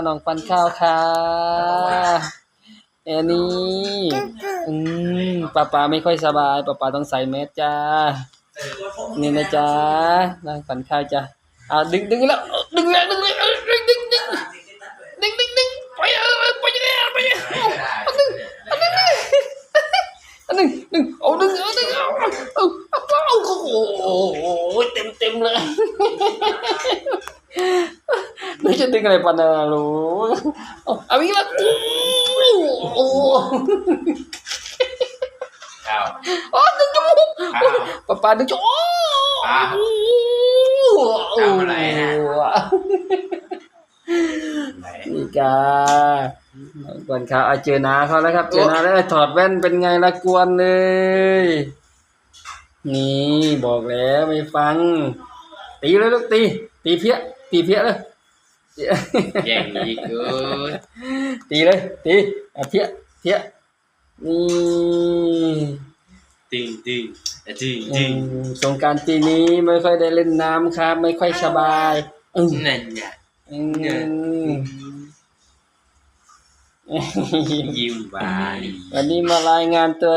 น้องปันข้าวค่ะแอนนี่ป้าไม่ค่อยสบายป้าต้องใส่แมสจ้านี่นะจ๊ะน้องปันข้าวจ้ะดึงแล้วดึงแล้วดึงไปไปดึงโอ้โหเต็มเลยไม่ใช่ดึงอะไรปันนะลูกเอาอีกแล้วโอ้ดึงจมูกป้าดึงจมูกอะไรนะนี่กาก่อนเขาเจอนาเขาแล้วครับเจอนาแล้วถอดแว่นเป็นไงละกวนเลยนี่บอกแล้วไม่ฟังตีเลยลูกตีเพี้ยเลยอย่างนี้กูตีเลยตีเพี้ยนี่ดึงสงกรานต์ปีนี้ไม่ค่อยได้เล่นน้ำครับไม่ค่อยสบายนั่นไงยิ้มหวานวันนี้มารายงานตัว